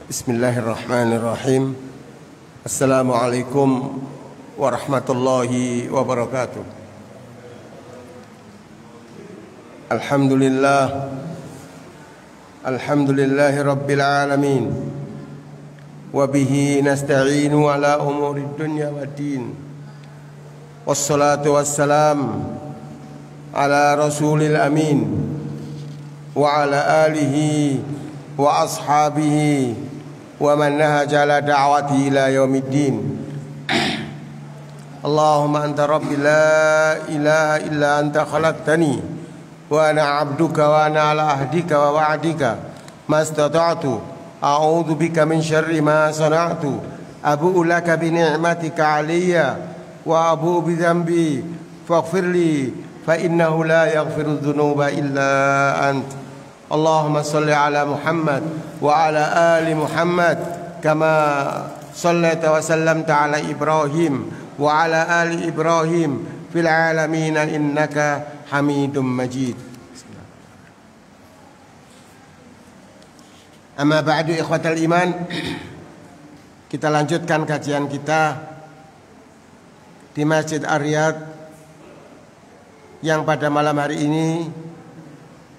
Bismillahirrahmanirrahim. Assalamualaikum warahmatullahi wabarakatuh. Alhamdulillahi rabbil alamin. Wabihi nasta'inu ala umuri dunya waddin. Wassalatu wassalam ala rasulil amin wa ala alihi wa ashabihi wa man nahaja ala da'wati ila yaumiddin. Allahumma anta rabbi la ilaha illa anta khalaqtani wa ana 'abduka wa ana ala ahdika wa wa'dika mastata'tu a'udzu bika min syarri ma sana'tu abu'u laka bi ni'matika 'alayya wa abu'u bi dhanbi faghfirli fa innahu la yaghfiru dzunuba illa anta. Allahumma salli ala Muhammad wa ala ali Muhammad kama sallaita wa sallamta ala Ibrahim wa ala ali Ibrahim fil alamin innaka Hamidum Majid. Amma ba'du ikhwatal iman, kita lanjutkan kajian kita di Masjid Ar-Riyadh yang pada malam hari ini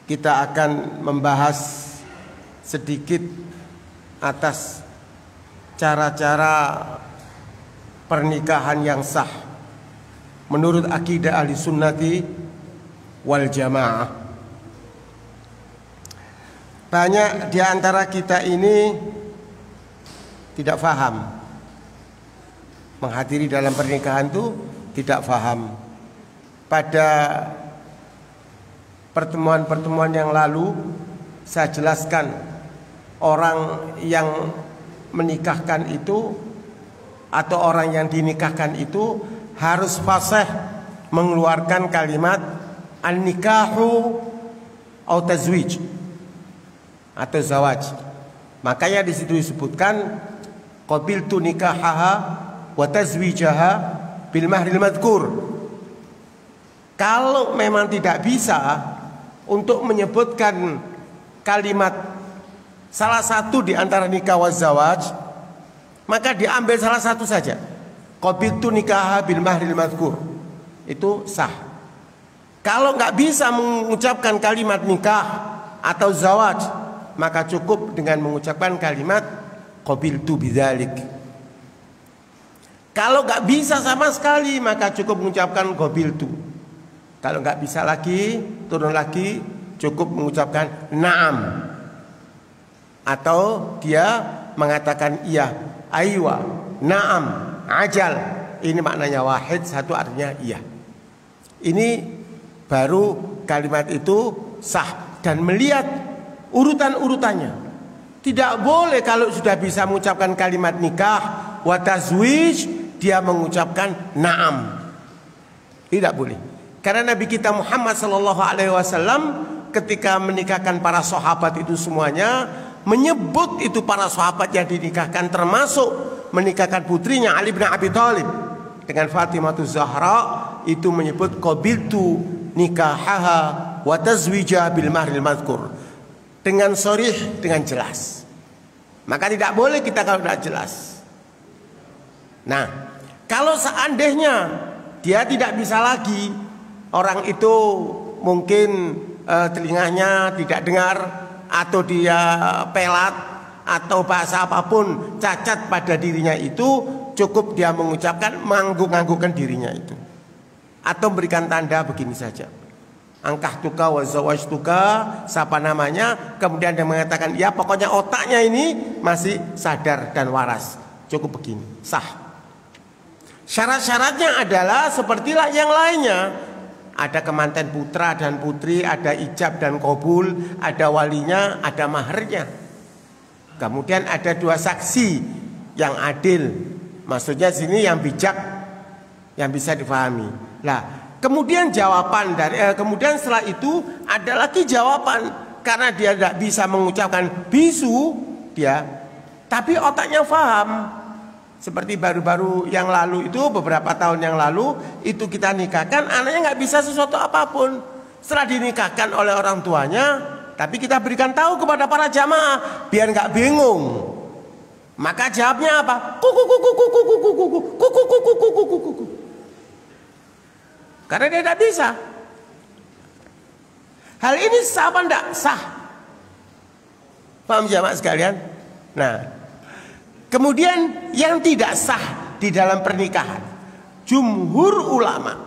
kita akan membahas sedikit atas cara-cara pernikahan yang sah menurut akidah ahli sunnati wal jamaah. Banyak di antara kita ini tidak faham, menghadiri dalam pernikahan itu tidak faham. Pada pertemuan-pertemuan yang lalu saya jelaskan orang yang menikahkan itu atau orang yang dinikahkan itu harus fasih mengeluarkan kalimat an-nikahu atau tazwij atau zawaj. Makanya di situ disebutkan qabiltu nikahaha wa tazwijaha bil mahril madhkur. Kalau memang tidak bisa untuk menyebutkan kalimat salah satu di antara nikah wa zawaj, maka diambil salah satu saja. Qabiltu nikaha bil mahril madhkur. Itu sah. Kalau nggak bisa mengucapkan kalimat nikah atau zawaj, maka cukup dengan mengucapkan kalimat qabiltu bidzalik. Kalau nggak bisa sama sekali, maka cukup mengucapkan qabiltu. Kalau nggak bisa lagi, turun lagi, cukup mengucapkan na'am. Atau dia mengatakan iya, aywa, na'am, ajal. Ini maknanya wahid, satu artinya iya. Ini baru kalimat itu sah. Dan melihat urutan-urutannya. Tidak boleh kalau sudah bisa mengucapkan kalimat nikah wa tazwij, dia mengucapkan na'am. Tidak boleh. Karena Nabi kita Muhammad SAW ketika menikahkan para sahabat itu semuanya menyebut itu para sahabat yang dinikahkan, termasuk menikahkan putrinya Ali bin Abi Thalib dengan Fatimah Zahra, itu menyebut qabiltu nikahaha wa tazwijah bil mahril madhkur, dengan sharih, dengan jelas. Maka tidak boleh kita kalau tidak jelas. Nah, kalau seandainya dia tidak bisa lagi, orang itu mungkin telinganya tidak dengar, atau dia pelat, atau bahasa apapun cacat pada dirinya itu, cukup dia mengucapkan mengangguk-anggukkan dirinya itu, atau memberikan tanda begini saja, angkahtuka wa zawajtuka, siapa namanya, kemudian dia mengatakan ya pokoknya otaknya ini masih sadar dan waras, cukup begini, sah. Syarat-syaratnya adalah sepertilah yang lainnya. Ada kemanten putra dan putri, ada ijab dan qabul, ada walinya, ada maharnya. Kemudian ada dua saksi yang adil. Maksudnya sini yang bijak, yang bisa difahami. Nah, kemudian jawaban dari kemudian setelah itu ada lagi jawaban, karena dia tidak bisa mengucapkan bisu dia, tapi otaknya faham. Seperti baru-baru yang lalu itu, beberapa tahun yang lalu itu kita nikahkan, anaknya nggak bisa sesuatu apapun. Setelah dinikahkan oleh orang tuanya, Tapi kita berikan tahu kepada para jamaah biar nggak bingung. Maka jawabnya apa? Kuku kuku kuku kuku kuku kuku kuku kuku kuku kuku. Karena dia tidak bisa. Hal ini sah apa enggak? Sah. Paham jamaah sekalian? Nah, kemudian yang tidak sah di dalam pernikahan, jumhur ulama,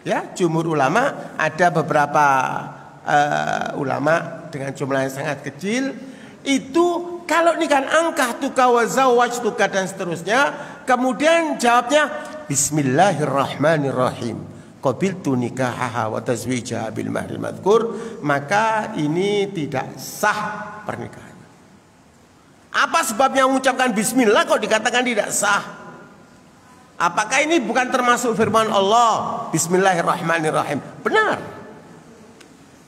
ya, jumhur ulama, ada beberapa ulama dengan jumlah yang sangat kecil, itu kalau nikahan angkah tuka wa zawaj tuka dan seterusnya, kemudian jawabnya Bismillahirrahmanirrahim. Qabiltu nikahaha wa tazwijaha bil mahril madhkur, maka ini tidak sah pernikahan. Apa sebabnya mengucapkan bismillah kok dikatakan tidak sah? Apakah ini bukan termasuk firman Allah Bismillahirrahmanirrahim? Benar.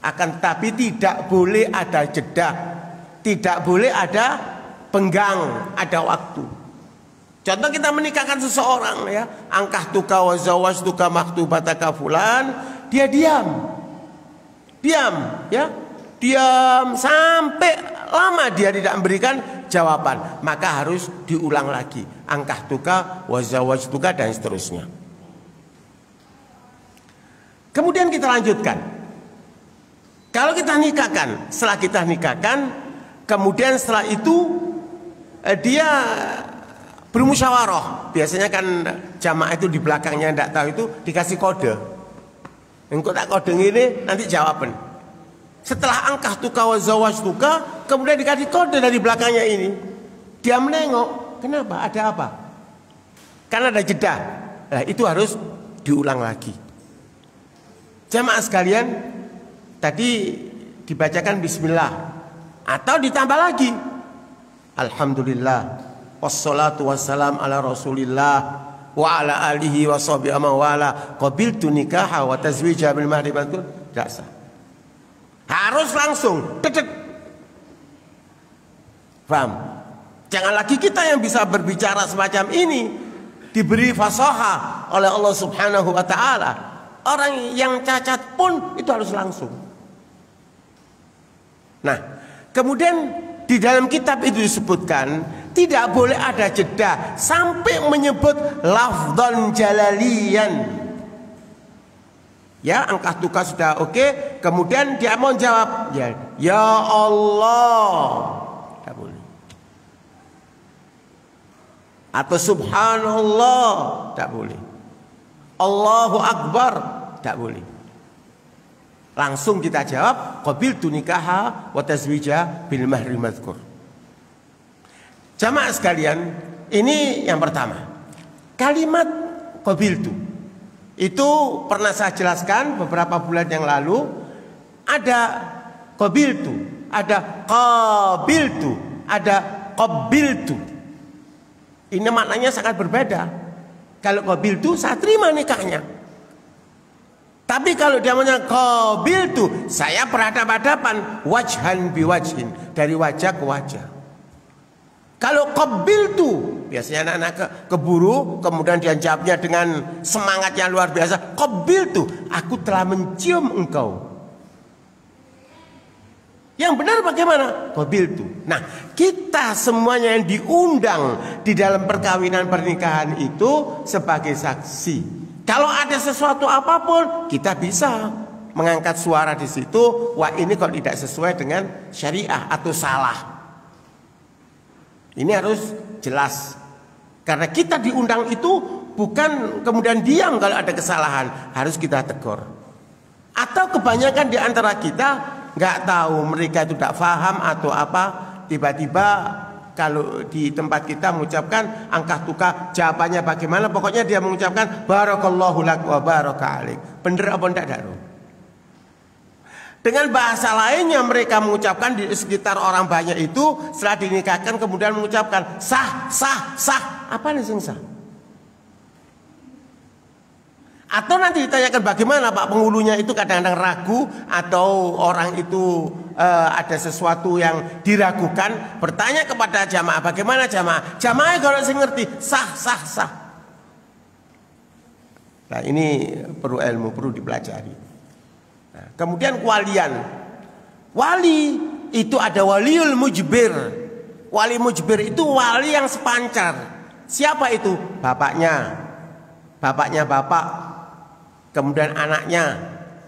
Akan tetapi tidak boleh ada jeda, tidak boleh ada penggang, ada waktu. Contoh kita menikahkan seseorang, ya, angkah tuka wa zawaj tuka maktubataka fulan, dia diam, ya, diam sampai lama dia tidak memberikan jawaban, maka harus diulang lagi, angkah tuka wa zawaj tuka dan seterusnya. Kemudian kita lanjutkan. Kalau kita nikahkan, setelah kita nikahkan, kemudian setelah itu dia bermusyawarah. Biasanya kan jamaah itu di belakangnya tidak tahu itu dikasih kode. Engkau tak kode ini nanti jawaban. Setelah angkah tuka wa zawaj tuka, kemudian dikasih kode dari belakangnya ini. Dia menengok, kenapa? Ada apa? Karena ada jeda. Nah, itu harus diulang lagi. Jamaah sekalian, tadi dibacakan bismillah atau ditambah lagi alhamdulillah wassalatu wassalam ala rasulillah wa ala alihi wa sahbihi amawala qabiltu nikaha wa tazwija bil mahri madhkur. Tidak sah. Harus langsung dedet. Paham? Jangan lagi kita yang bisa berbicara semacam ini diberi fasaha oleh Allah Subhanahu wa taala. Orang yang cacat pun itu harus langsung. Nah, kemudian di dalam kitab itu disebutkan tidak boleh ada jeda sampai menyebut lafdzan jalaliyan. Ya, angkah tuka sudah oke, kemudian dia mau jawab, ya Allah. Tidak boleh. Atau subhanallah, tidak boleh. Allahu akbar, tidak boleh. Langsung kita jawab qabiltu nikaha wa tazwija bil mahri madhkur. Jamaah sekalian, ini yang pertama. Kalimat qabiltu itu pernah saya jelaskan beberapa bulan yang lalu. Ada qabiltu, ada qabiltu, ada qabiltu. Ini maknanya sangat berbeda. Kalau qabiltu, saya terima nikahnya. Tapi kalau dia maunya qabiltu, saya berhadapan-hadapan wajhan biwajhin, dari wajah ke wajah. Kalau qabiltu, biasanya anak-anak keburu, kemudian dia jawabnya dengan semangat yang luar biasa, qabiltu, aku telah mencium engkau. Yang benar bagaimana? Qabiltu. Nah, kita semuanya yang diundang di dalam perkawinan pernikahan itu sebagai saksi. Kalau ada sesuatu apapun, kita bisa mengangkat suara di situ. Wah, ini kalau tidak sesuai dengan syariah atau salah. Ini harus jelas. Karena kita diundang itu bukan kemudian diam kalau ada kesalahan. Harus kita tegur. Atau kebanyakan di antara kita nggak tahu, mereka itu tidak paham atau apa. Tiba-tiba kalau di tempat kita mengucapkan angkah tuka, jawabannya bagaimana? Pokoknya dia mengucapkan barakallahu lak wa baraka alaik. Bener apa enggak? Dengan bahasa lainnya mereka mengucapkan di sekitar orang banyak itu, setelah dinikahkan kemudian mengucapkan sah, sah, sah. Apa nih sing sah? Atau nanti ditanyakan bagaimana Pak penghulunya itu kadang-kadang ragu, atau orang itu ada sesuatu yang diragukan, bertanya kepada jamaah, bagaimana jamaah? Jamaah kalau saya ngerti sah, sah, sah. Nah, ini perlu ilmu, perlu dipelajari. Nah, kemudian kewalian. Wali itu ada waliul mujbir, Wali mujbir itu wali yang sepancar. Siapa itu? Bapaknya, bapaknya bapak, kemudian anaknya,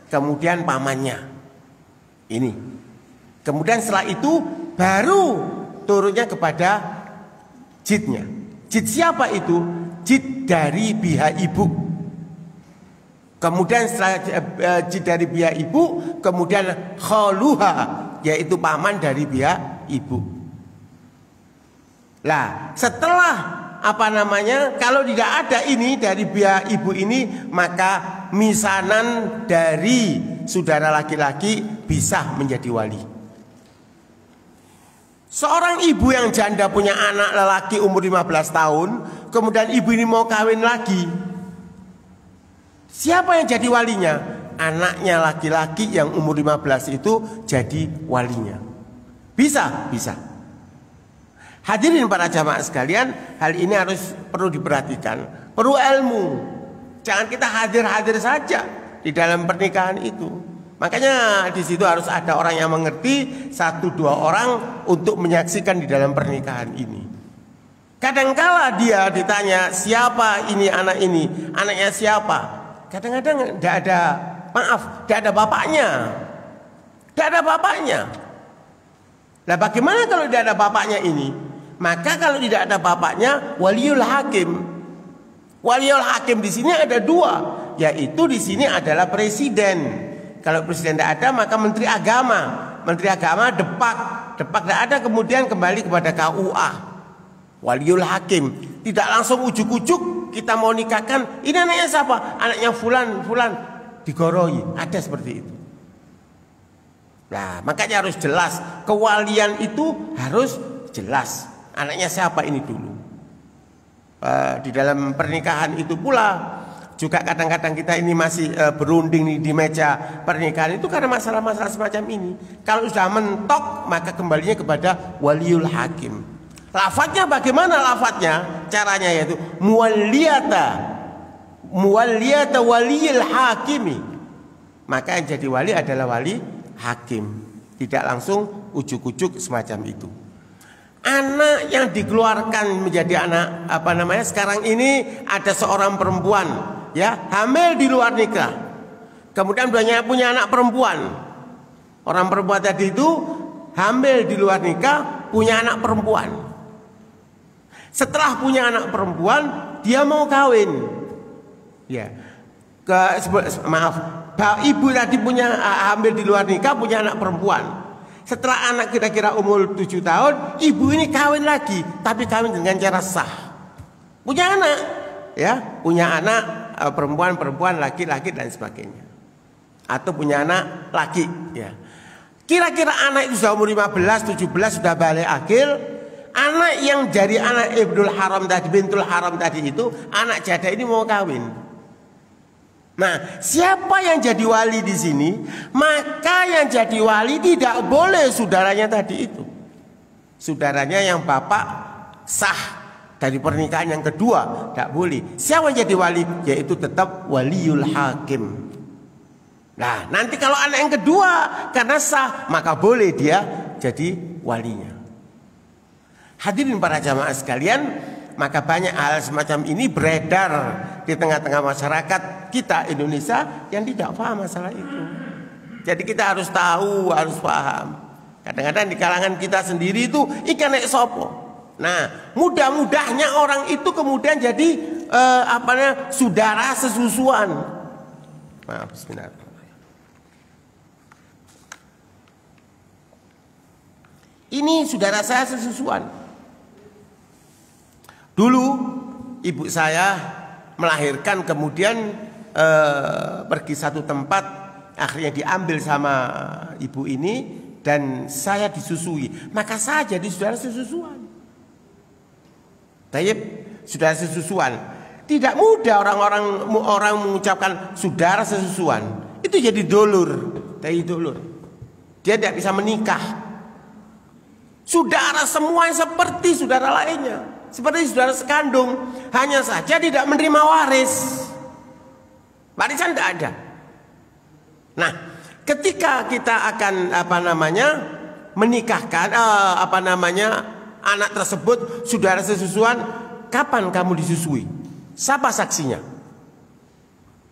kemudian pamannya. Ini. Kemudian setelah itu baru turunnya kepada jidnya. Jid siapa itu? Jid dari pihak ibu. Kemudian setelah jid dari pihak ibu, kemudian khaluha, yaitu paman dari pihak ibu. Lah, setelah kalau tidak ada ini dari pihak ibu ini, maka misanan dari saudara laki-laki bisa menjadi wali. Seorang ibu yang janda punya anak lelaki umur 15 tahun, kemudian ibu ini mau kawin lagi. Siapa yang jadi walinya? Anaknya laki-laki yang umur 15 itu jadi walinya. Bisa, bisa. Hadirin para jamaah sekalian, hal ini perlu diperhatikan, perlu ilmu. Jangan kita hadir-hadir saja di dalam pernikahan itu. Makanya di situ harus ada orang yang mengerti, 1-2 orang untuk menyaksikan di dalam pernikahan ini. Kadangkala dia ditanya, siapa ini anak ini, anaknya siapa? Kadang-kadang tidak ada, tidak ada bapaknya, tidak ada bapaknya. Nah, bagaimana kalau tidak ada bapaknya ini? Maka kalau tidak ada bapaknya, waliul hakim. Waliul hakim di sini ada 2, yaitu di sini adalah presiden. Kalau presiden tidak ada, maka menteri agama. Menteri agama depak tidak ada, kemudian kembali kepada KUA. Waliul hakim. Tidak langsung ujuk-ujuk kita mau nikahkan. Ini anaknya siapa? Anaknya fulan digoroi. Ada seperti itu. Nah, makanya harus jelas. Kewalian itu harus jelas. Anaknya siapa ini dulu. Di dalam pernikahan itu pula juga kadang-kadang kita ini masih berunding di meja pernikahan itu karena masalah-masalah semacam ini. Kalau sudah mentok, maka kembalinya kepada waliul hakim. Lafadznya bagaimana lafadznya? Caranya yaitu muwalliyata waliyil hakimi. Maka yang jadi wali adalah wali hakim. Tidak langsung ujuk-ujuk semacam itu. Anak yang dikeluarkan menjadi anak sekarang ini ada seorang perempuan ya hamil di luar nikah, kemudian punya anak perempuan. Orang perempuan tadi itu hamil di luar nikah, punya anak perempuan. Setelah punya anak perempuan, dia mau kawin. Ya, ibu tadi punya hamil di luar nikah, punya anak perempuan. Setelah anak kira-kira umur 7 tahun, ibu ini kawin lagi, tapi kawin dengan cara sah. Punya anak, ya, punya anak perempuan, laki-laki dan sebagainya. Atau punya anak laki, ya. Kira-kira anak itu sudah umur 15, 17 sudah balik akil. Anak yang jadi anak ibnul haram tadi, bintul haram tadi itu, anak jada ini mau kawin. Nah, siapa yang jadi wali di sini? Maka yang jadi wali tidak boleh saudaranya tadi itu. Saudaranya yang bapak sah dari pernikahan yang kedua, tidak boleh. Siapa yang jadi wali? Yaitu tetap waliul hakim. Nah, nanti kalau anak yang kedua karena sah, maka boleh dia jadi walinya. Hadirin para jamaah sekalian, maka banyak hal semacam ini beredar di tengah-tengah masyarakat kita Indonesia yang tidak paham masalah itu. Jadi kita harus tahu, harus paham. Kadang-kadang di kalangan kita sendiri itu ikan nek sopo. Nah, mudah-mudahnya orang itu kemudian jadi saudara sesusuan. Maaf, bismillahirrahmanirrahim. Ini saudara saya sesusuan. Dulu ibu saya melahirkan, kemudian pergi satu tempat, akhirnya diambil sama ibu ini dan saya disusui. Maka saya jadi saudara sesusuan. Tayyib, saudara sesusuan. Tidak mudah orang mengucapkan saudara sesusuan. Itu jadi dulur, tayyib dulur. Dia tidak bisa menikah. Saudara semua seperti saudara lainnya, seperti saudara sekandung, hanya saja tidak menerima waris. Warisan tidak ada. Nah, ketika kita akan menikahkan anak tersebut saudara sesusuan, kapan kamu disusui? Siapa saksinya?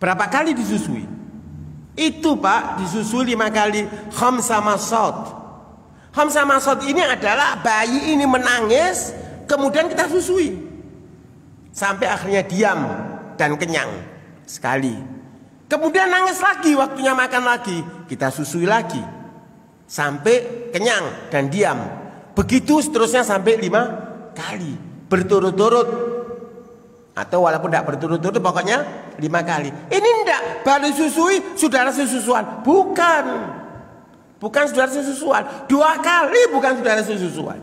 Berapa kali disusui? Itu Pak, disusui 5 kali. Khamsa masad. Khamsa masad ini adalah bayi ini menangis, kemudian kita susui sampai akhirnya diam dan kenyang sekali. Kemudian nangis lagi, waktunya makan lagi, kita susui lagi sampai kenyang dan diam. Begitu seterusnya sampai 5 kali berturut-turut, atau walaupun tidak berturut-turut pokoknya 5 kali. Ini enggak, baru susui saudara sesusuan. Bukan saudara sesusuan. 2 kali bukan saudara sesusuan.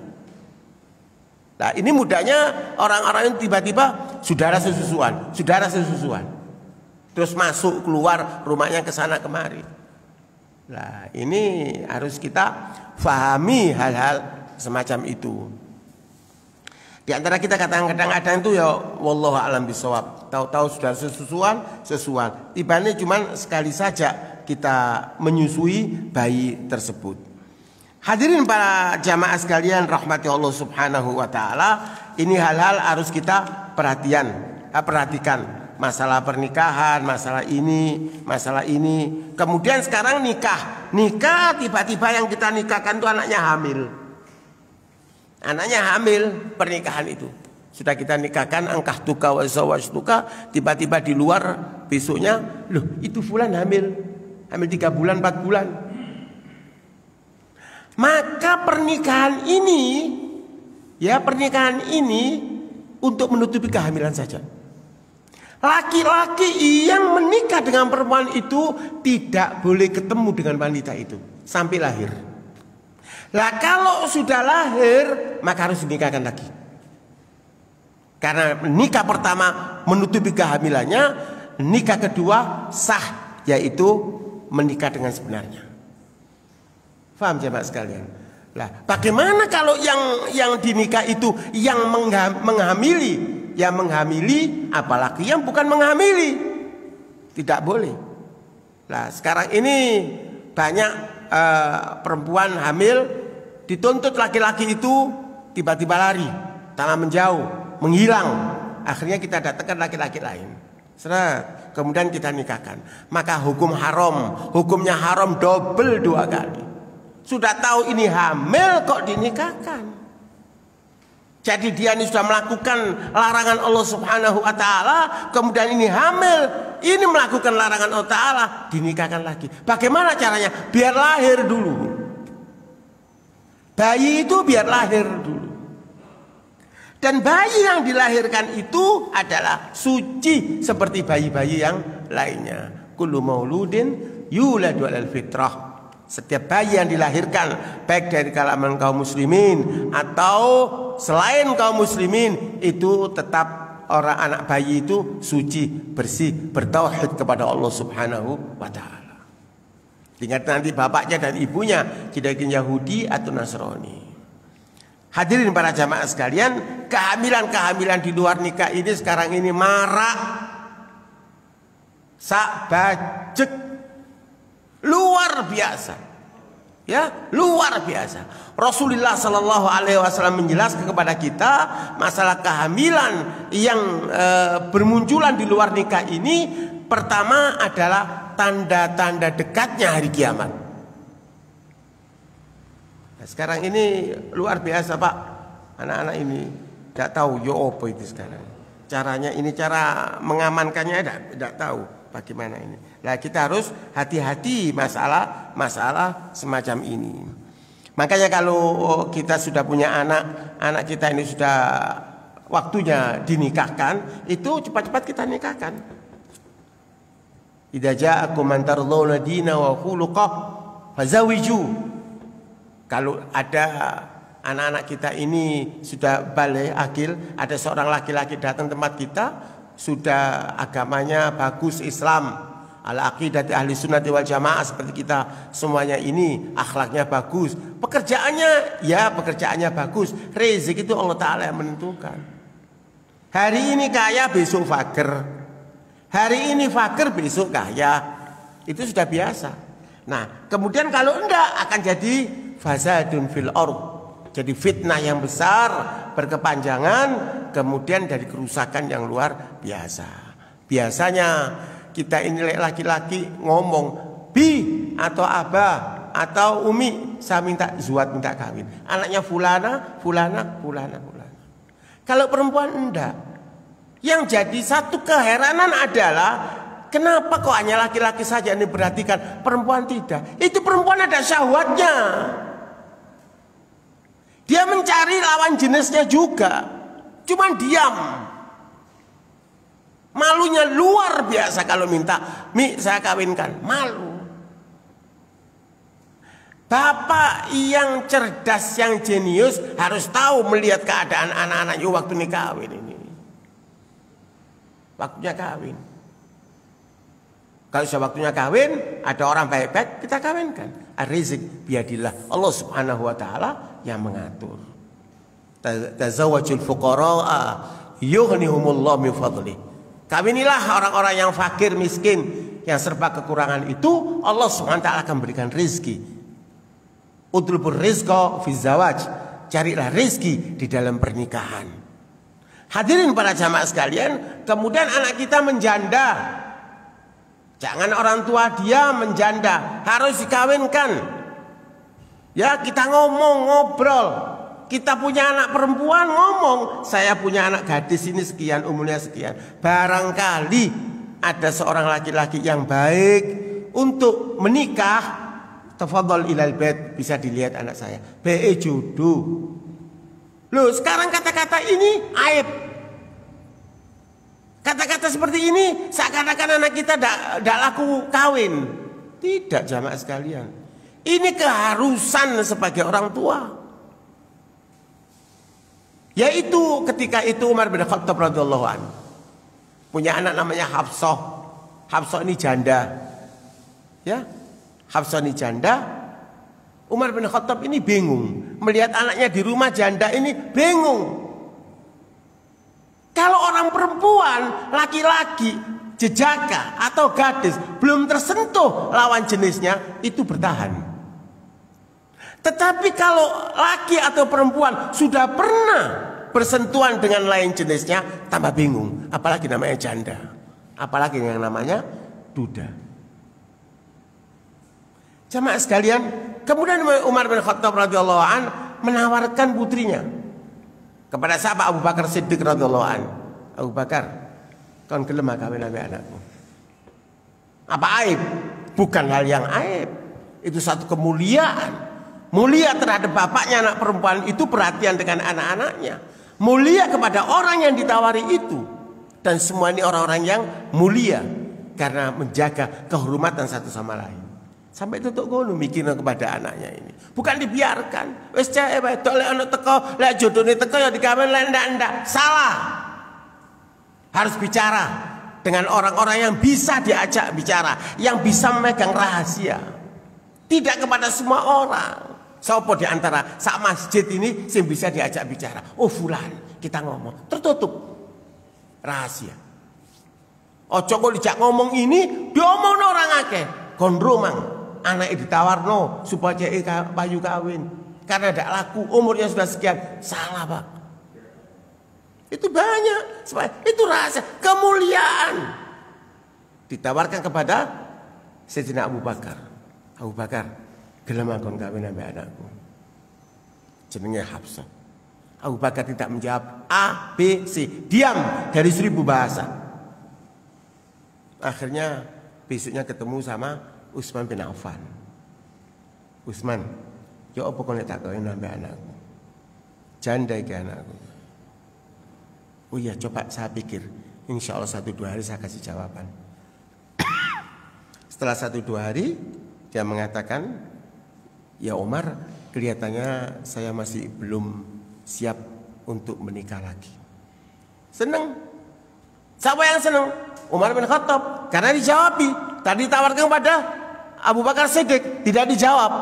Nah, ini mudahnya orang-orang yang tiba-tiba saudara sesusuan. Terus masuk keluar rumahnya ke sana kemari. Nah, ini harus kita fahami hal-hal semacam itu. Di antara kita kadang-kadang itu ya wallahu a'lam bishawab. Tahu-tahu saudara sesusuan. Tibanya cuma sekali saja kita menyusui bayi tersebut. Hadirin para jamaah sekalian rahmati Allah Subhanahu wa taala, ini hal-hal harus kita perhatikan. Masalah pernikahan, masalah ini. Kemudian sekarang nikah tiba-tiba yang kita nikahkan itu anaknya hamil, pernikahan itu sudah kita nikahkan, angkah tuka wa zawajtuka, tiba-tiba di luar besoknya, loh itu fulan hamil 3 bulan 4 bulan. Maka pernikahan ini untuk menutupi kehamilan saja. Laki-laki yang menikah dengan perempuan itu tidak boleh ketemu dengan wanita itu sampai lahir. Lah kalau sudah lahir maka harus dinikahkan lagi. Karena nikah pertama menutupi kehamilannya, nikah kedua sah, yaitu menikah dengan sebenarnya. Faham jemaah sekalian? Lah, bagaimana kalau yang dinikah itu yang menghamili, apalagi yang bukan menghamili? Tidak boleh. Lah, sekarang ini banyak perempuan hamil dituntut laki-laki itu tiba-tiba lari, tanah menjauh, menghilang. Akhirnya kita datangkan laki-laki lain. Kemudian kita nikahkan. Maka hukumnya haram double 2 kali. Sudah tahu ini hamil kok dinikahkan. Jadi dia ini sudah melakukan larangan Allah Subhanahu wa taala, kemudian ini hamil, ini melakukan larangan Allah taala, dinikahkan lagi. Bagaimana caranya? Biar lahir dulu. Bayi itu biar lahir dulu. Dan bayi yang dilahirkan itu adalah suci seperti bayi-bayi yang lainnya. Kullu mauludin yuladu 'alal fitrah. Setiap bayi yang dilahirkan baik dari kalangan kaum muslimin atau selain kaum muslimin itu tetap anak bayi itu suci, bersih, bertauhid kepada Allah Subhanahu wa taala. Ingat nanti bapaknya dan ibunya tidak Yahudi atau Nasrani. Hadirin para jamaah sekalian, kehamilan di luar nikah ini sekarang ini marak. Sak bajek, luar biasa. Ya, luar biasa. Rasulullah Shallallahu Alaihi Wasallam menjelaskan kepada kita masalah kehamilan yang bermunculan di luar nikah ini. Pertama adalah tanda-tanda dekatnya hari kiamat. Nah, sekarang ini luar biasa Pak. Anak-anak ini tidak tahu yo apa itu sekarang. Caranya ini, cara mengamankannya tidak tahu bagaimana ini. Nah, kita harus hati-hati masalah semacam ini. Makanya kalau kita sudah punya anak kita ini sudah waktunya dinikahkan, itu cepat-cepat kita nikahkan. Idza ja'akum man tardawna dina wa khuluqah fazawiju. Kalau ada anak-anak kita ini sudah baligh akil, ada seorang laki-laki datang tempat kita, sudah agamanya bagus, Islam, al-aqidati ahli sunnati wal jamaah seperti kita semuanya ini, akhlaknya bagus, pekerjaannya bagus, rezeki itu Allah Ta'ala yang menentukan. Hari ini kaya, besok fakir. Hari ini fakir, besok kaya. Itu sudah biasa. Nah, kemudian kalau enggak akan jadi fasadun fil ardh, Jadi fitnah yang besar, berkepanjangan, kemudian dari kerusakan yang luar biasa. Biasanya kita ini laki-laki ngomong, Bi atau Abah atau Umi, saya minta Zuat minta kawin. Anaknya fulana. Kalau perempuan enggak. Yang jadi satu keheranan adalah kenapa kok hanya laki-laki saja ini perhatikan, perempuan tidak? Itu perempuan ada syahwatnya. Dia mencari lawan jenisnya juga. Cuman diam. Malunya luar biasa kalau minta, Mi saya kawinkan. Malu. Bapak yang cerdas, yang jenius harus tahu melihat keadaan anak-anaknya waktu ini kawin ini. Waktunya kawin. Kalau sudah waktunya kawin, ada orang baik-baik, kita kawinkan. Ar-rizq biadillah. Allah Subhanahu wa taala yang mengatur. Tazawwajul fuqara'a yughnihumullahu min fadli. Kawinilah orang-orang yang fakir, miskin, yang serba kekurangan itu, Allah Subhanahu wa taala akan berikan rezeki. Utlubur rizqa fi zawaj. Carilah rezeki di dalam pernikahan. Hadirin para jamaah sekalian, kemudian anak kita menjanda. Jangan orang tua dia menjanda, harus dikawinkan. Ya, kita ngomong, ngobrol. Kita punya anak perempuan, ngomong, saya punya anak gadis ini sekian, umurnya sekian. Barangkali ada seorang laki-laki yang baik untuk menikah, tafadhol ilal bait, bisa dilihat anak saya. BE jodoh. Loh, sekarang kata-kata ini aib. Kata-kata seperti ini seakan-akan anak kita tidak laku kawin. Tidak, jamaah sekalian. Ini keharusan sebagai orang tua. Yaitu ketika itu Umar bin Khattab radhiyallahu anhu punya anak namanya Hafsah. Hafsah ini janda. Ya. Hafsah ini janda. Umar bin Khattab ini bingung melihat anaknya di rumah janda ini, bingung. Kalau orang perempuan, laki-laki, jejaka atau gadis belum tersentuh lawan jenisnya, itu bertahan. Tetapi kalau laki atau perempuan sudah pernah bersentuhan dengan lain jenisnya, tambah bingung. Apalagi namanya janda, apalagi yang namanya duda. Jamaah sekalian, kemudian Umar bin Khattab radhiyallahu an menawarkan putrinya kepada sahabat Abu Bakar Siddiq radhiyallahu an. Abu Bakar, kau gelem kawin ambek anakku. Apa aib? Bukan hal yang aib. Itu satu kemuliaan. Mulia terhadap bapaknya anak perempuan itu perhatian dengan anak-anaknya. Mulia kepada orang yang ditawari itu. Dan semua ini orang-orang yang mulia karena menjaga kehormatan satu sama lain. Sampai tutuk ngono mikirna kepada anaknya ini. Bukan dibiarkan. Wis cek wedok lek ana teko, lek jodone teko ya dikawin, lek ndak. Salah. Harus bicara dengan orang-orang yang bisa diajak bicara, yang bisa memegang rahasia. Tidak kepada semua orang. Sopo di antara sak masjid ini sing bisa diajak bicara. Oh fulan, kita ngomong. Tertutup. Rahasia. Ojo kok dijak ngomong ini, diomongno orang akeh. Gondromang. Anak ditawarno supaya payu kawin karena tidak laku, umurnya sudah sekian. Salah, Pak. Itu banyak. Itu rahasia kemuliaan. Ditawarkan kepada Sayyidina Abu Bakar. Abu Bakar, gelem kon kawin ambek anakku. Jenenge Hafsah. Abu Bakar tidak menjawab A, B, C. Diam dari 1000 bahasa. Akhirnya besoknya ketemu sama Utsman bin Affan. Utsman, ya apa kau tak kawin ambek anakku? Janda iki anakku. Oh iya, coba saya pikir. Insya Allah 1-2 hari saya kasih jawaban. Setelah 1-2 hari, dia mengatakan, ya Umar, kelihatannya saya masih belum siap untuk menikah lagi. Senang. Siapa yang senang? Umar bin Khattab. Karena dijawabi. Tadi ditawarkan kepada Abu Bakar Siddiq, tidak dijawab.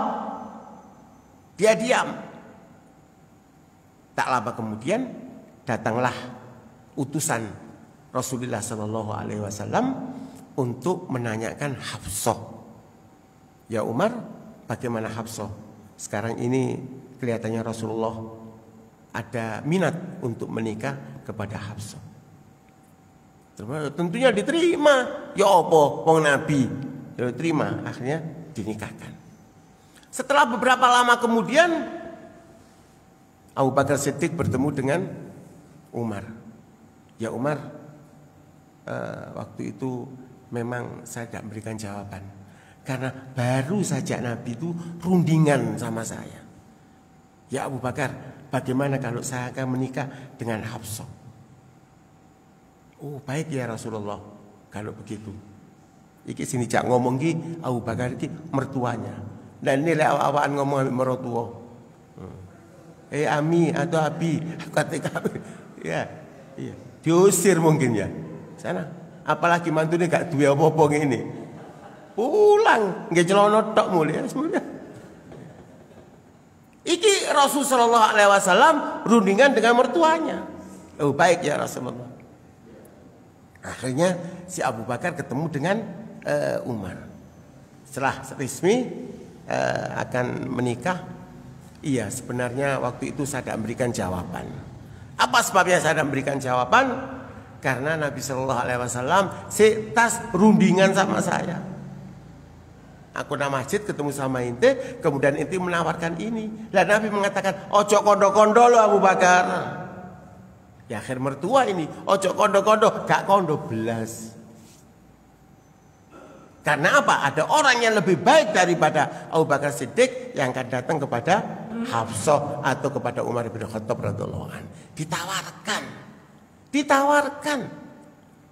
Dia diam. Tak lama kemudian datanglah utusan Rasulullah Shallallahu Alaihi Wasallam untuk menanyakan Hafsah. Ya Umar, bagaimana Hafsah? Sekarang ini kelihatannya Rasulullah ada minat untuk menikah kepada Hafsah. Tentunya diterima. Ya apa, wong Nabi. Ya diterima, akhirnya dinikahkan. Setelah beberapa lama kemudian Abu Bakar Siddiq bertemu dengan Umar. Ya Umar, waktu itu memang saya tidak memberikan jawaban karena baru saja Nabi itu rundingan sama saya. Ya Abu Bakar, bagaimana kalau saya akan menikah dengan Hafsah? Oh baik ya Rasulullah, kalau begitu. Iki sini cak ngomong ki Abu Bakar iki mertuanya. Dan nilai awak ngomong ambil mertua. Ami atau Abi, kata ya, iya. Diusir mungkin ya. Sana. Apalagi mantune gak duwe apa-apa ngene. Pulang, nggih celana tok mulih semuanya. Iki Rasul sallallahu alaihi wasallam rundingan dengan mertuanya. Oh, baik ya Rasulullah. Akhirnya si Abu Bakar ketemu dengan Umar. Setelah resmi akan menikah, iya sebenarnya waktu itu saya tidak memberikan jawaban. Apa sebabnya saya tidak memberikan jawaban? Karena Nabi Shallallahu Alaihi Wasallam tas rundingan sama saya. Aku na masjid ketemu sama inti, kemudian inti menawarkan ini. Dan Nabi mengatakan, ojo kondo-kondo lo Abu Bakar. Ya akhir mertua ini, ojo kondo-kondo, gak kondo belas. Karena apa? Ada orang yang lebih baik daripada Abu Bakar Siddiq yang akan datang kepada Hafsah atau kepada Umar bin Khattab radhiyallahu anhu. Ditawarkan.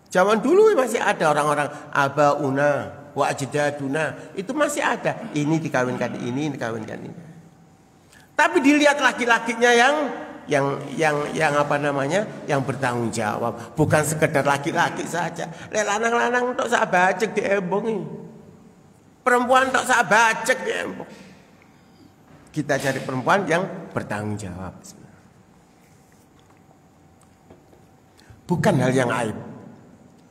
Zaman dulu masih ada orang-orang abauna wa ajdaduna, itu masih ada. Ini dikawinkan ini, dikawinkan ini. Tapi dilihat laki-lakinya yang apa namanya, yang bertanggung jawab, bukan sekedar laki-laki saja. Lanang-lanang tok sak bacek diembongi, perempuan tok sak bacek diembong. Kita cari perempuan yang bertanggung jawab. Bukan hal yang aib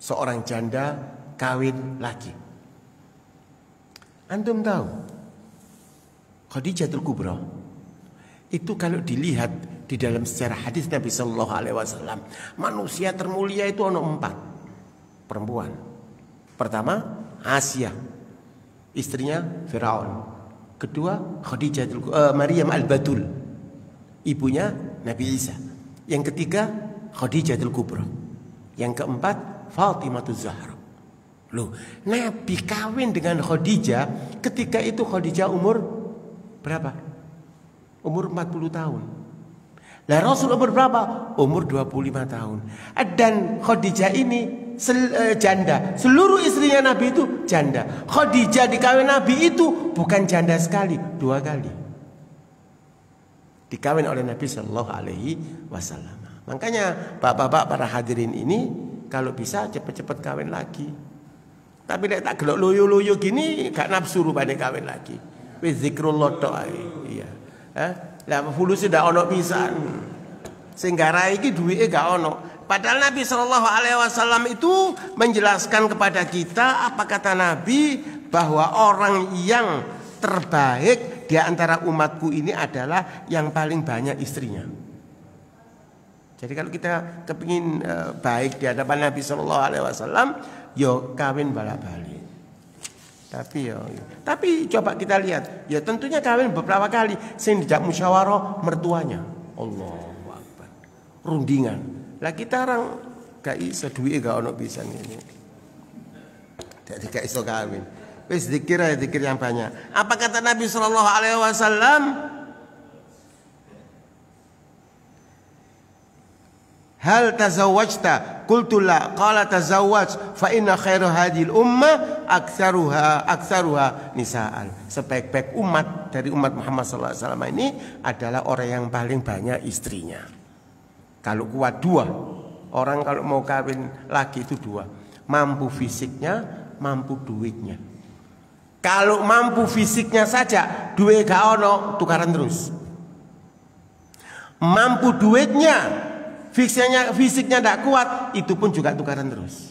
seorang janda kawin lagi. Antum tahu Khadijatul Kubra itu kalau dilihat di dalam sejarah hadis Nabi Sallallahu Alaihi Wasallam, manusia termulia itu ada 4 perempuan. Pertama Asia, istrinya Firaun. Kedua Khadijah Maryam Al-Batul, ibunya Nabi Isa. Yang ketiga Khadijatul Kubra. Yang keempat Fatimatuz Zahra. Loh, Nabi kawin dengan Khadijah ketika itu Khadijah umur berapa? Umur 40 tahun. Nah Rasul umur berapa? Umur 25 tahun. Dan Khadijah ini janda. Seluruh istrinya Nabi itu janda. Khadijah dikawin Nabi itu bukan janda sekali, 2 kali. Dikawin oleh Nabi Sallallahu Alaihi Wasallam. Makanya bapak-bapak para hadirin ini kalau bisa cepat-cepat kawin lagi. Tapi nek tak gelok loyo-loyo gini gak nafsu rupane kawin lagi. Wis zikrullah tok ae. Iya. Lah fulus ndak ono pisan. Sing garai iki duwike gak ono. Padahal Nabi Shallallahu Alaihi Wasallam itu menjelaskan kepada kita apa kata Nabi, bahwa orang yang terbaik di antara umatku ini adalah yang paling banyak istrinya. Jadi kalau kita kepingin baik di hadapan Nabi Shallallahu Alaihi Wasallam, yo kawin bala-bali. Tapi coba kita lihat, ya tentunya kawin beberapa kali, sing tidak musyawarah mertuanya. Allahu Akbar. Rundingan. Lah kita orang gak iso duwe gak ono pisan ini. Jadi gak iso kawin. Wis zikir yang banyak. Apa kata Nabi Shallallahu Alaihi Wasallam? Hal tazawwajta? Qultu la. Qala tazawwaj fa inna khairu hadhil ummah aktsaruha nisaan. Sebaik-baik umat dari umat Muhammad sallallahu alaihi wasallam ini adalah orang yang paling banyak istrinya. Kalau kuat 2. Orang kalau mau kawin lagi itu 2. Mampu fisiknya, mampu duitnya. Kalau mampu fisiknya saja, duit gak ono, tukaran terus. Mampu duitnya, fisiknya tidak kuat, itu pun juga tukaran terus.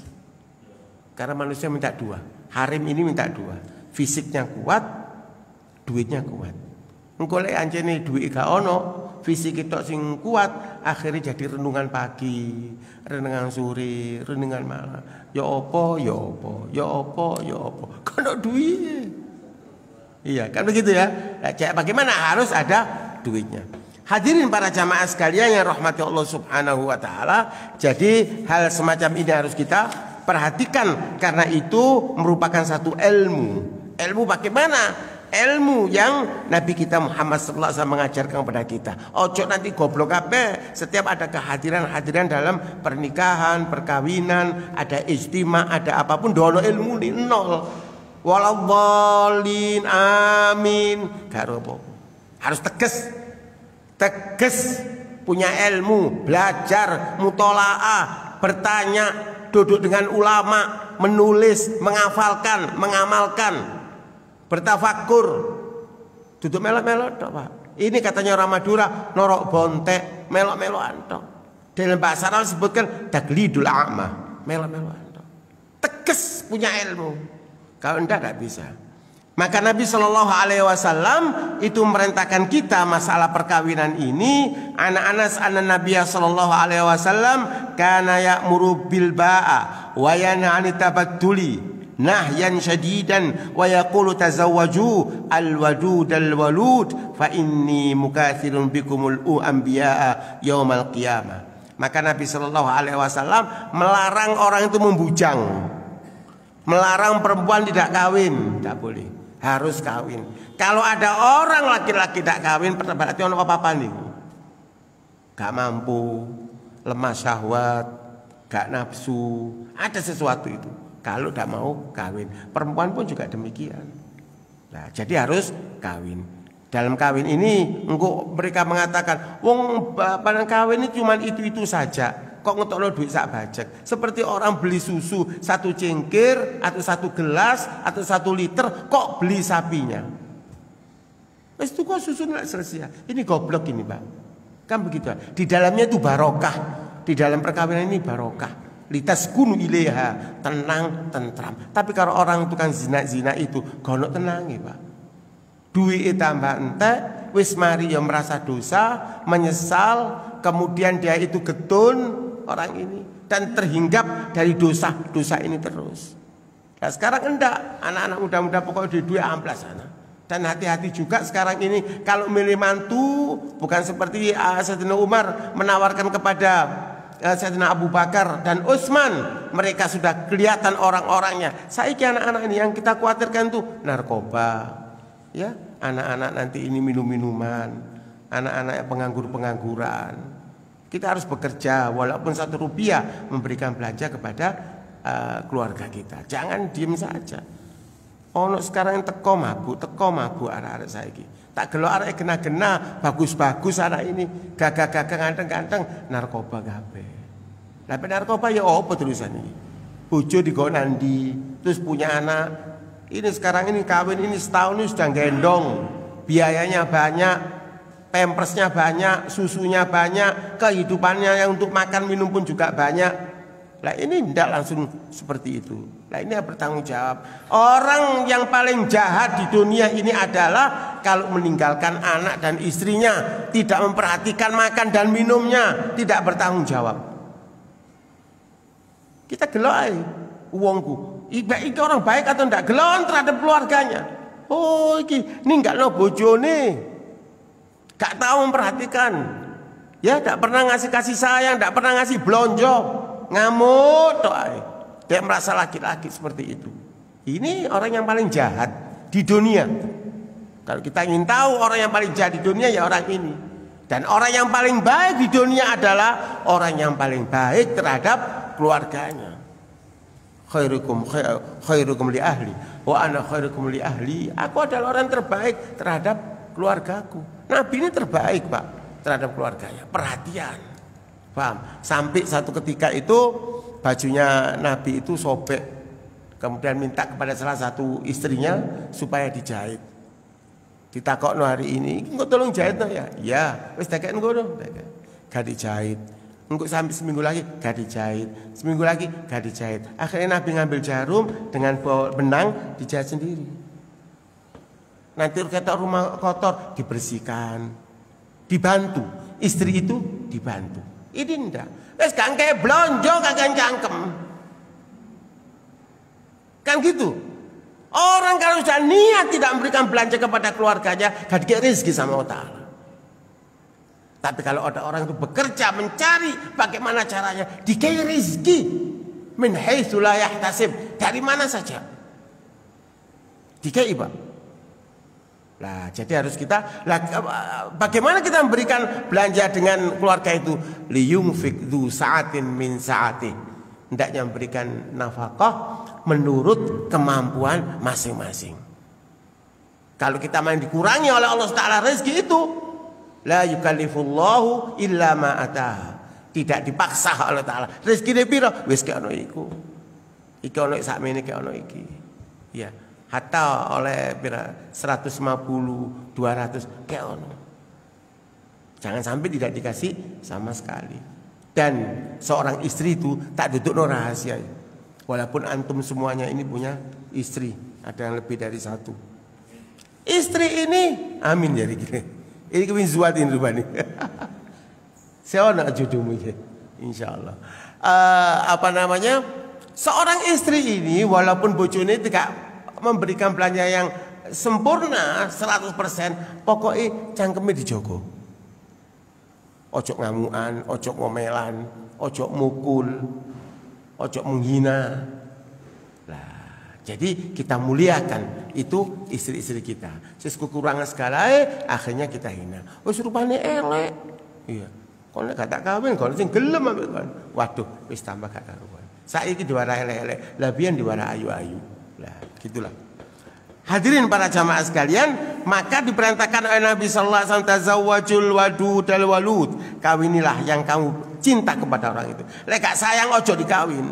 Karena manusia minta 2. Harim ini minta 2. Fisiknya kuat, duitnya kuat. Engko lek anjene duit gak ono, fisik tok sing kuat, akhirnya jadi renungan pagi, renungan sore, renungan malam. Ya apa, ya apa, ya apa, ya apa. Kono duit. Iya, kan begitu ya. Nah, bagaimana harus ada duitnya. Hadirin para jamaah sekalian yang rahmati Allah Subhanahu wa taala. Jadi hal semacam ini harus kita perhatikan karena itu merupakan satu ilmu. Ilmu bagaimana? Ilmu yang Nabi kita Muhammad sallallahu alaihi wasallam mengajarkan kepada kita. Ojo nanti goblok kabeh. Setiap ada kehadiran dalam pernikahan, perkawinan, ada ijtima, ada apapun dono ilmu ni nol. Waladhdallin amin. Gak apa. Harus tegas punya ilmu, belajar, mutolaah, bertanya, duduk dengan ulama, menulis, menghafalkan, mengamalkan. Bertafakur, duduk melok-melok tok, Pak. Ini katanya orang Madura, norok bontek, melok-melokan tok. Dalam bahasa Arab disebutkan taglidul a'ma, melok-melokan tok. Tegas punya ilmu. Kalau enggak bisa. Maka Nabi Shallallahu Alaihi Wasallam itu memerintahkan kita masalah perkawinan ini. Anak-anak Nabi Shallallahu Alaihi Wasallam kana ya'muru bil ba'a wa yanha 'anit tabattuli. Nahyan syadidan wa yaqulu tazawwaju al-wadud al-walud fa inni mukathirun bikumul anbiya'a yaumal qiyamah. Maka Nabi sallallahu alaihi wasallam melarang orang itu membujang. Melarang perempuan tidak kawin, tidak boleh. Harus kawin. Kalau ada orang laki-laki tidak kawin, berarti ono apa-apa nih. Gak mampu, lemah syahwat, gak nafsu, ada sesuatu itu. Kalau tidak mau kawin, perempuan pun juga demikian. Nah, jadi harus kawin. Dalam kawin ini, mereka mengatakan, wong pada kawin ini cuma itu saja. Kok ngetokno duit sak bajek? Seperti orang beli susu 1 cengkir atau 1 gelas atau 1 liter, kok beli sapinya? Wes itu kok susu nggak selesai. Ini goblok ini, Pak. Kan begitu. Di dalamnya itu barokah. Di dalam perkawinan ini barokah. Litas kunu ileha, tenang, tentram. Tapi kalau orang tukang zina itu gono tenang ya, Pak. Duit tambah entek, wis mari ya merasa dosa, menyesal, kemudian dia itu getun orang ini dan terhinggap dari dosa ini terus. Nah, sekarang enggak, anak-anak muda-muda pokoknya duit amplas sana. Dan hati-hati juga sekarang ini kalau milih mantu bukan seperti Sayyidina Umar menawarkan kepada Sayyidina Abu Bakar dan Utsman, mereka sudah kelihatan orang-orangnya. Saiki anak-anak ini yang kita khawatirkan tuh narkoba, ya, anak-anak nanti ini minum-minuman, anak-anak pengangguran. Kita harus bekerja walaupun 1 rupiah memberikan belanja kepada keluarga kita. Jangan diem saja. Ono sekarang yang teko mabuk arek-arek saiki. Tak gelo arek gena-gena, bagus-bagus anak ini, gagah-gagah ganteng-ganteng, narkoba kabeh. Lah narkoba ya apa terusan ini? Bojo digo nandi, terus punya anak. Ini sekarang ini kawin ini setahun ini sudah gendong. Biayanya banyak, pampersnya banyak, susunya banyak, kehidupannya yang untuk makan minum pun juga banyak. Lah ini tidak langsung seperti itu. Nah ini yang bertanggung jawab. Orang yang paling jahat di dunia ini adalah kalau meninggalkan anak dan istrinya, tidak memperhatikan makan dan minumnya, tidak bertanggung jawab. Kita geloi uangku. Iki orang baik atau tidak gelon terhadap keluarganya. Oh iki ninggalno bojone, gak tahu memperhatikan. Ya tidak pernah ngasih kasih sayang, tidak pernah ngasih blonjo, ngamuk doai. Dia merasa laki-laki seperti itu. Ini orang yang paling jahat di dunia. Kalau kita ingin tahu orang yang paling jahat di dunia ya orang ini. Dan orang yang paling baik di dunia adalah orang yang paling baik terhadap keluarganya. Khairukum li ahli wa ana khairukum li ahli. Aku adalah orang terbaik terhadap keluargaku. Nabi ini terbaik, Pak, terhadap keluarganya. Perhatian. Paham? Sampai satu ketika itu bajunya Nabi itu sobek, kemudian minta kepada salah satu istrinya supaya dijahit. Ditakokno hari ini, engko tolong jahit no ya. Iya, wis dakek ngono, gak dijahit. Engko sampai seminggu lagi gak dijahit. Seminggu lagi gak dijahit. Akhirnya Nabi ngambil jarum dengan benang dijahit sendiri. Nanti kata rumah kotor dibersihkan, dibantu. Istri itu dibantu. Ini enggak. Wes gak kayak blonjo kagak cangkem. Kan gitu. Orang kalau sudah niat tidak memberikan belanja kepada keluarganya, gak dikasih rezeki sama Allah Ta'ala. Tapi kalau ada orang itu bekerja mencari bagaimana caranya dikasih rezeki min haitsu la yahtasib, dari mana saja dikasih, Pak. Nah, jadi harus kita bagaimana kita memberikan belanja dengan keluarga itu, liyunfik dzu sa'atin min sa'ati, hendaknya memberikan nafkah menurut kemampuan masing-masing. Kalau kita main dikurangi oleh Allah Taala rezeki itu, la yukallifullahu illa ma ataha, tidak dipaksa oleh Taala. Rezeki piro wis ke ono iku. Iki ono sakmene ke ono iki. Ya, hatta oleh pira 150, 200 ke ono. Jangan sampai tidak dikasih sama sekali. Dan seorang istri itu tak duduk rahasia. Walaupun antum semuanya ini punya istri, ada yang lebih dari satu. Istri ini, amin jadi gini. Ini kami zuatin rubani. Saya nak jodohmu ya, insya Allah. Apa namanya? Seorang istri ini walaupun bojone tidak memberikan belanja yang sempurna 100%, pokoknya cangkeme dijogo. Ojo ngamuan, ojo ngomelan, ojo mukul, ojo menghina. Lah, jadi kita muliakan itu istri-istri kita. Sis kekurangan segala akhirnya kita hina. Wis rupane elek. Iya. Kok nek gak tak kawin, kok sing gelem ambek kon. Waduh, wis tambah gak karuan. Saiki diwara elek-elek, lah biyen diwara ayu-ayu. Lah, gitulah. Hadirin para jamaah sekalian, maka diperintahkan oleh Nabi sallallahu alaihi wasallam, tazawwajul wadudal walud. Kawinilah yang kamu cinta kepada orang itu. Lek gak sayang ojo dikawin.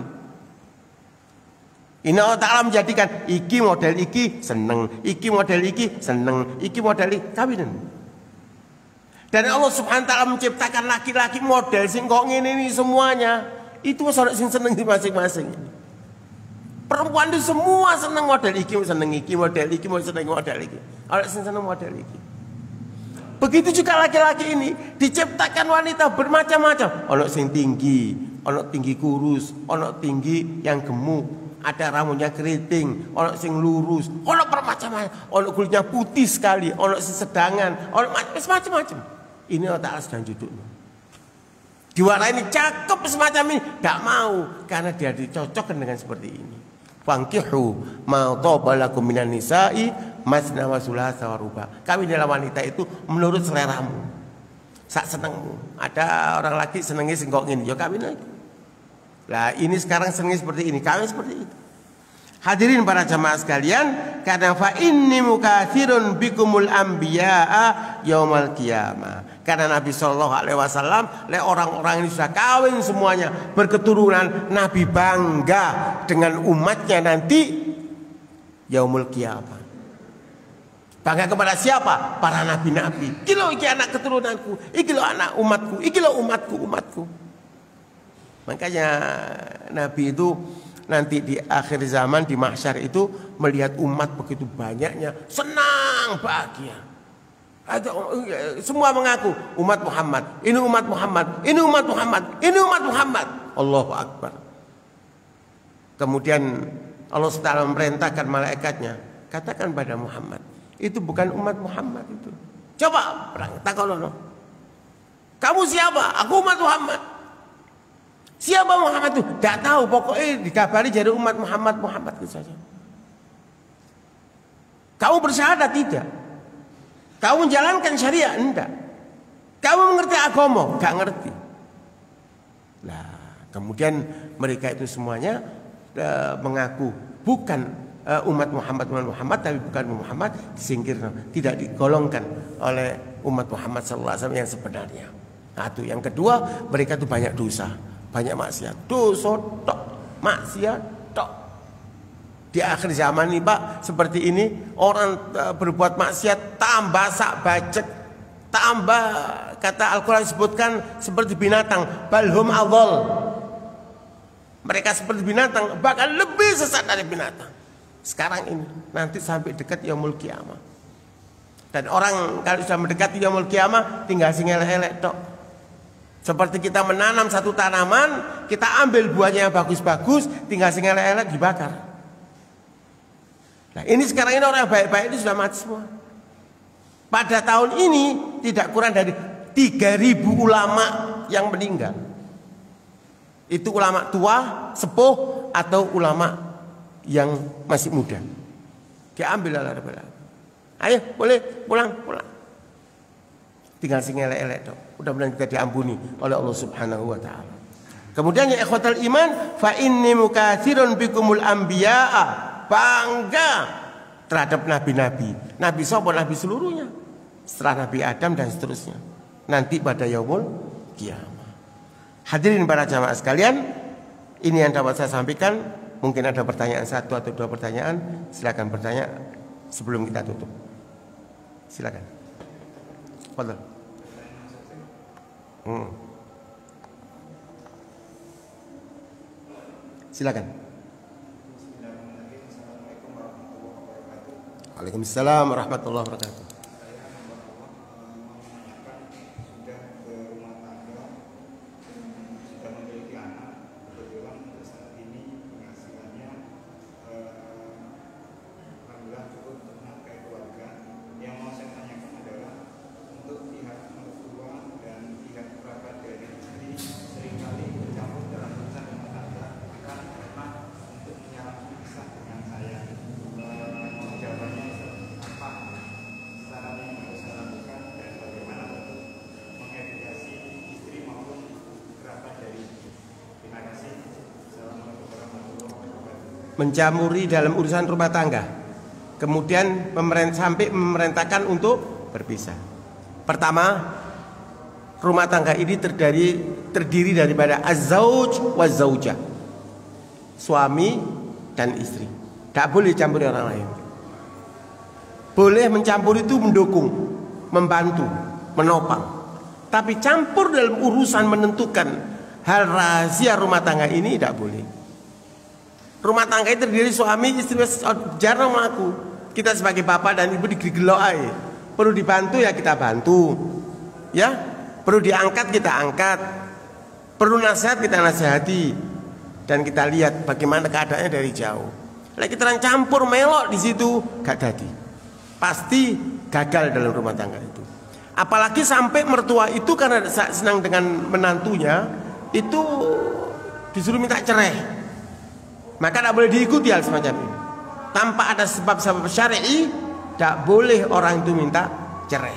Inna Allah Ta'ala menjadikan iki model iki seneng, iki model iki seneng, iki model iki kawinan. Dan Allah Subhanahu wa Ta'ala menciptakan laki-laki model sing kok ngene ini semuanya. Itu orang sing seneng di masing-masing. Perempuan itu semua seneng model iki, seneng iki, model iki, mau seneng model iki. Orang sing seneng model iki. Begitu juga laki-laki ini diciptakan wanita bermacam-macam. Ono sing tinggi, ono tinggi kurus, ono tinggi yang gemuk, ada rambutnya keriting, ono sing lurus, ono bermacam-macam, ono kulitnya putih sekali, ono sing sedangan, ono macam-macam. Ini Allah Ta'ala sedang duduknya. Diwarai ini cakep semacam ini, tidak mau karena dia dicocokkan dengan seperti ini. Fankihu ma dhaba lakum minan nisa'i masna wa thulatha wa ruba. Kawinlah wanita itu menurut seleramu, sak senengmu. Ada orang laki senengnya sing kok ngene, ya kawin aja. Lah ini sekarang senengnya seperti ini, kawin seperti itu. Hadirin para jamaah sekalian, karena fa inni mukatsirun bikumul anbiya'a yaumal qiyamah. Karena Nabi sallallahu alaihi wasallam, orang-orang ini sudah kawin semuanya, berketurunan, Nabi bangga dengan umatnya nanti yaumul qiyamah. Bangga kepada siapa? Para nabi-nabi. Iki lho iki anak keturunanku, iki lho anak umatku, iki lho umatku. Makanya Nabi itu nanti di akhir zaman di mahsyar itu melihat umat begitu banyaknya, senang, bahagia. Semua mengaku umat Muhammad, ini umat Muhammad, ini umat Muhammad, ini umat Muhammad. Allahu Akbar. Kemudian Allah SWT memerintahkan malaikatnya, katakan pada Muhammad, itu bukan umat Muhammad itu. Coba perang takonono. Kamu siapa? Aku umat Muhammad. Siapa Muhammad itu? Tidak tahu, pokoknya dikabari jadi umat Muhammad itu saja. Kamu bersyahadat? Tidak. Kamu menjalankan syariat? Enggak. Kamu mengerti agama? Enggak ngerti. Nah, kemudian mereka itu semuanya mengaku bukan umat Muhammad, tapi bukan Muhammad, disingkirkan, tidak digolongkan oleh umat Muhammad sallallahu alaihi wasallam yang sebenarnya. Nah, itu yang kedua, mereka itu banyak dosa. Banyak maksiat, dosa tok, maksiat tok. Di akhir zaman ini Pak, seperti ini orang berbuat maksiat tambah sak bacek, tambah kata Al-Quran sebutkan seperti binatang, balhum adhal. Mereka seperti binatang, bahkan lebih sesat dari binatang. Sekarang ini nanti sampai dekat yaumul qiyamah. Dan orang kalau sudah mendekati yaumul kiamah tinggal sing elek-elek tok. Seperti kita menanam satu tanaman, kita ambil buahnya yang bagus-bagus, tinggal sing elek-elek dibakar. Nah, ini sekarang ini orang yang baik-baik ini sudah mati semua. Pada tahun ini tidak kurang dari 3.000 ulama yang meninggal. Itu ulama tua, sepuh atau ulama yang masih muda. Diambil oleh Rabbul Alamin. Ayo, boleh pulang. Tinggal sing elek-elek dok. Mudah-mudahan kita diampuni oleh Allah Subhanahu wa taala. Kemudian ya ikhwatal iman, fa inni mukatsirun bikumul anbiya'a. Bangga terhadap nabi-nabi. Nabi sapa? Nabi seluruhnya. Setelah Nabi Adam dan seterusnya. Nanti pada yaumul kiamah. Hadirin para jamaah sekalian, ini yang dapat saya sampaikan. Mungkin ada pertanyaan satu atau dua pertanyaan, silakan bertanya sebelum kita tutup. Silakan. Fadhil. Silakan. Waalaikumsalam warahmatullahi wabarakatuh. Mencampuri dalam urusan rumah tangga, kemudian sampai memerintahkan untuk berpisah. Pertama, rumah tangga ini terdiri daripada az-zauj wa zaujah, suami dan istri. Tak boleh campuri orang lain. Boleh mencampuri itu mendukung, membantu, menopang. Tapi campur dalam urusan menentukan hal rahasia rumah tangga ini tidak boleh. Rumah tangga itu terdiri suami, istri, jarang melaku. Kita sebagai bapak dan ibu digigelo ae. Perlu dibantu ya kita bantu. Ya, perlu diangkat kita angkat. Perlu nasihat kita nasihati. Dan kita lihat bagaimana keadaannya dari jauh. Lagi terang campur melok di situ gak jadi. Pasti gagal dalam rumah tangga itu. Apalagi sampai mertua itu karena senang dengan menantunya itu disuruh minta cerai. Maka tidak boleh diikuti hal semacam ini. Tanpa ada sebab-sebab syar'i, tidak boleh orang itu minta cerai.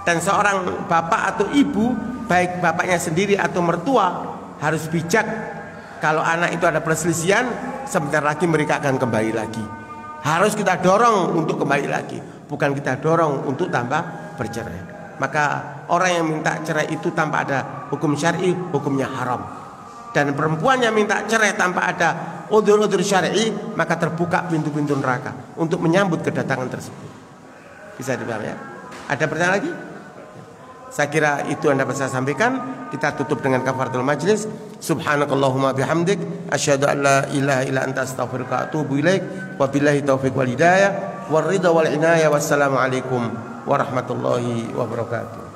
Dan seorang bapak atau ibu, baik bapaknya sendiri atau mertua, harus bijak. Kalau anak itu ada perselisihan, sebentar lagi mereka akan kembali lagi. Harus kita dorong untuk kembali lagi, bukan kita dorong untuk tambah bercerai. Maka orang yang minta cerai itu tanpa ada hukum syar'i, hukumnya haram. Dan perempuan yang minta cerai tanpa ada udzur-udzur syar'i, maka terbuka pintu-pintu neraka untuk menyambut kedatangan tersebut. Bisa dipahami ya? Ada pertanyaan lagi? Saya kira itu yang dapat saya sampaikan. Kita tutup dengan kafaratul majlis. Subhanakallahumma bihamdik, asyhadu an la ilaha illa anta astaghfiruka wa atubu ilaik. Wabillahi taufiq wal hidayah, war ridha wal inayah. Wassalamualaikum warahmatullahi wabarakatuh.